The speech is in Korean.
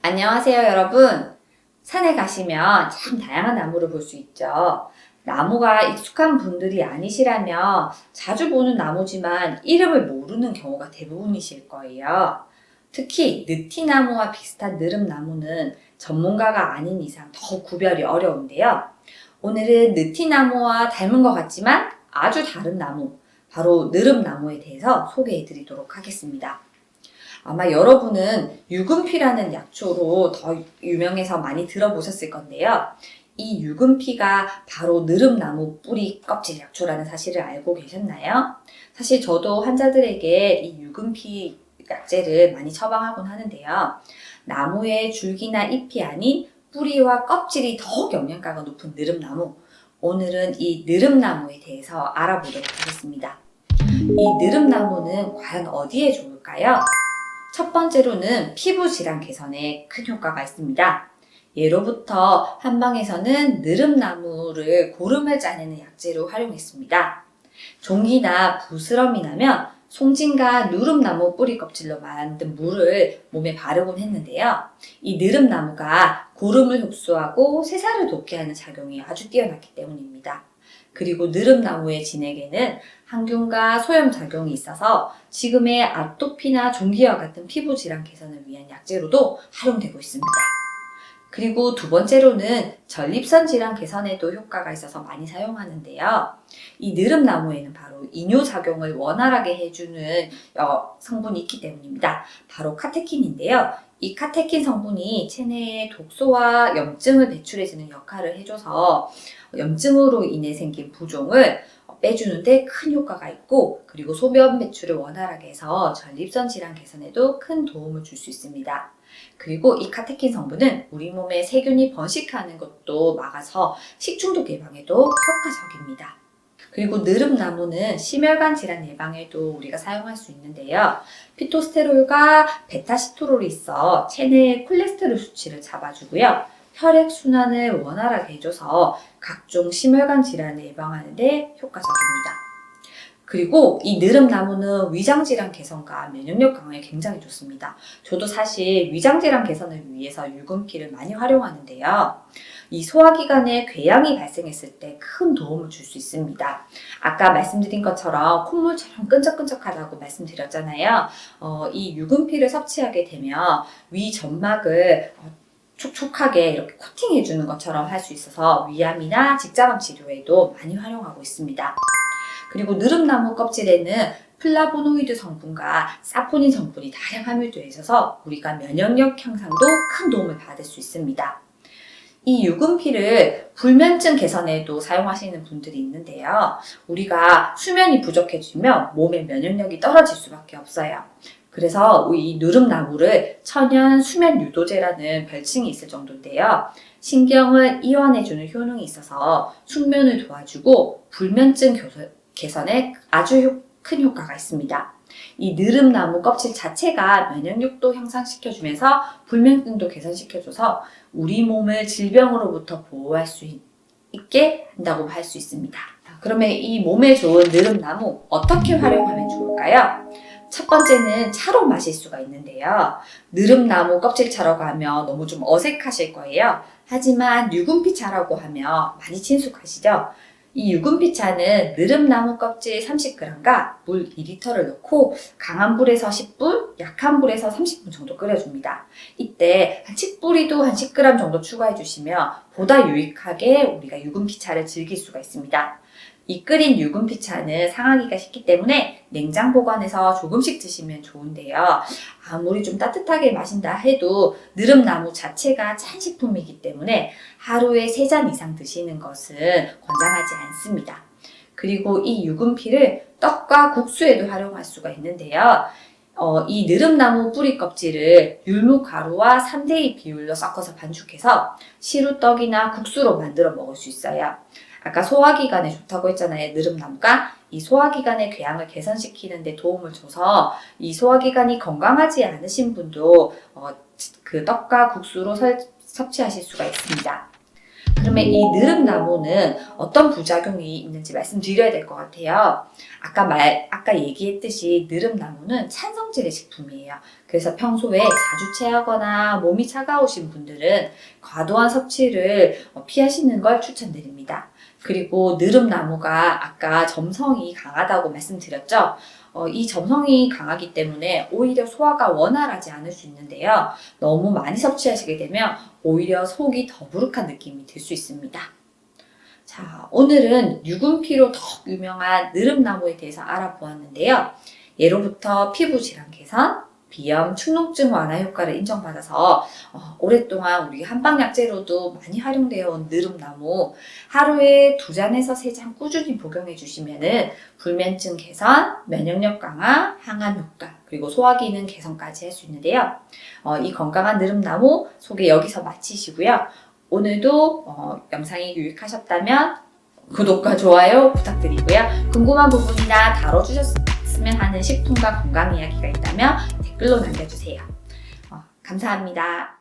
안녕하세요, 여러분. 산에 가시면 참 다양한 나무를 볼 수 있죠. 나무가 익숙한 분들이 아니시라면 자주 보는 나무지만 이름을 모르는 경우가 대부분이실 거예요. 특히 느티나무와 비슷한 느릅나무는 전문가가 아닌 이상 더 구별이 어려운데요. 오늘은 느티나무와 닮은 것 같지만 아주 다른 나무, 바로 느릅나무에 대해서 소개해 드리도록 하겠습니다. 아마 여러분은 유금피라는 약초로 더 유명해서 많이 들어보셨을 건데요. 이 유금피가 바로 느릅나무 뿌리 껍질 약초라는 사실을 알고 계셨나요? 사실 저도 환자들에게 이 유금피 약재를 많이 처방하곤 하는데요. 나무의 줄기나 잎이 아닌 뿌리와 껍질이 더욱 영양가가 높은 느릅나무. 오늘은 이 느릅나무에 대해서 알아보도록 하겠습니다. 이 느릅나무는 과연 어디에 좋을까요? 첫 번째로는 피부 질환 개선에 큰 효과가 있습니다. 예로부터 한방에서는 느릅나무를 고름을 짜내는 약재로 활용했습니다. 종기나 부스럼이 나면 송진과 누릅나무 뿌리 껍질로 만든 물을 몸에 바르곤 했는데요. 이 느릅나무가 고름을 흡수하고 세사를 돋게 하는 작용이 아주 뛰어났기 때문입니다. 그리고 느릅나무의 진액에는 항균과 소염작용이 있어서 지금의 아토피나 종기와 같은 피부 질환 개선을 위한 약재로도 활용되고 있습니다. 그리고 두 번째로는 전립선 질환 개선에도 효과가 있어서 많이 사용하는데요. 이 느릅나무에는 바로 이뇨작용을 원활하게 해주는 성분이 있기 때문입니다. 바로 카테킨인데요. 이 카테킨 성분이 체내에 독소와 염증을 배출해주는 역할을 해줘서 염증으로 인해 생긴 부종을 빼주는데 큰 효과가 있고, 그리고 소변 배출을 원활하게 해서 전립선 질환 개선에도 큰 도움을 줄 수 있습니다. 그리고 이 카테킨 성분은 우리 몸에 세균이 번식하는 것도 막아서 식중독 예방에도 효과적입니다. 그리고 느릅나무는 심혈관 질환 예방에도 우리가 사용할 수 있는데요. 피토스테롤과 베타시토롤이 있어 체내의 콜레스테롤 수치를 잡아주고요. 혈액순환을 원활하게 해줘서 각종 심혈관 질환을 예방하는 데 효과적입니다. 그리고 이 느릅나무는 위장질환 개선과 면역력 강화에 굉장히 좋습니다. 저도 사실 위장질환 개선을 위해서 유금피를 많이 활용하는데요. 이 소화기관에 궤양이 발생했을 때 큰 도움을 줄 수 있습니다. 아까 말씀드린 것처럼 콧물처럼 끈적끈적하다고 말씀드렸잖아요. 이 유금피를 섭취하게 되면 위 점막을 촉촉하게 이렇게 코팅해 주는 것처럼 할 수 있어서 위암이나 직장암 치료에도 많이 활용하고 있습니다. 그리고 느릅나무 껍질에는 플라보노이드 성분과 사포닌 성분이 다량 함유되어 있어서 우리가 면역력 향상도 큰 도움을 받을 수 있습니다. 이 유금피를 불면증 개선에도 사용하시는 분들이 있는데요. 우리가 수면이 부족해지면 몸의 면역력이 떨어질 수밖에 없어요. 그래서 이 느릅나무를 천연 수면 유도제라는 별칭이 있을 정도인데요. 신경을 이완해주는 효능이 있어서 숙면을 도와주고 불면증 개선에 아주 큰 효과가 있습니다. 이 느릅나무 껍질 자체가 면역력도 향상시켜주면서 불면증도 개선시켜줘서 우리 몸을 질병으로부터 보호할 수 있게 한다고 할 수 있습니다. 그러면 이 몸에 좋은 느릅나무 어떻게 활용하면 좋을까요? 첫 번째는 차로 마실 수가 있는데요. 느릅나무 껍질차라고 하면 너무 좀 어색하실 거예요. 하지만 유금피차라고 하면 많이 친숙하시죠? 이 유금피차는 느릅나무 껍질 30g과 물 2리터를 넣고 강한 불에서 10분, 약한 불에서 30분 정도 끓여줍니다. 이때 칡뿌리도 한 10g 정도 추가해 주시면 보다 유익하게 우리가 유금피차를 즐길 수가 있습니다. 이 끓인 유금피차는 상하기가 쉽기 때문에 냉장 보관해서 조금씩 드시면 좋은데요. 아무리 좀 따뜻하게 마신다 해도 느릅나무 자체가 찬 식품이기 때문에 하루에 3잔 이상 드시는 것은 권장하지 않습니다. 그리고 이 유금피를 떡과 국수에도 활용할 수가 있는데요. 이 느릅나무 뿌리 껍질을 율무가루와 3대2 비율로 섞어서 반죽해서 시루떡이나 국수로 만들어 먹을 수 있어요. 아까 소화기관에 좋다고 했잖아요. 느릅나무가 이 소화기관의 궤양을 개선시키는 데 도움을 줘서 이 소화기관이 건강하지 않으신 분도 그 떡과 국수로 섭취하실 수가 있습니다. 그러면 이 느릅나무는 어떤 부작용이 있는지 말씀드려야 될 것 같아요. 아까 얘기했듯이 느릅나무는 찬성질의 식품이에요. 그래서 평소에 자주 체하거나 몸이 차가우신 분들은 과도한 섭취를 피하시는 걸 추천드립니다. 그리고 느릅나무가 아까 점성이 강하다고 말씀드렸죠. 이 점성이 강하기 때문에 오히려 소화가 원활하지 않을 수 있는데요. 너무 많이 섭취하시게 되면 오히려 속이 더부룩한 느낌이 들 수 있습니다. 자, 오늘은 유분피로 더욱 유명한 느릅나무에 대해서 알아보았는데요. 예로부터 피부 질환 개선, 비염, 축농증 완화 효과를 인정받아서 오랫동안 우리 한방약재로도 많이 활용되어 온 느릅나무 하루에 2잔에서 3잔 꾸준히 복용해 주시면은 불면증 개선, 면역력 강화, 항암 효과, 그리고 소화기능 개선까지 할 수 있는데요. 이 건강한 느릅나무 소개 여기서 마치시고요. 오늘도 영상이 유익하셨다면 구독과 좋아요 부탁드리고요. 궁금한 부분이나 다뤄주셨으면 하는 식품과 건강 이야기가 있다면 댓글로 남겨주세요. 감사합니다.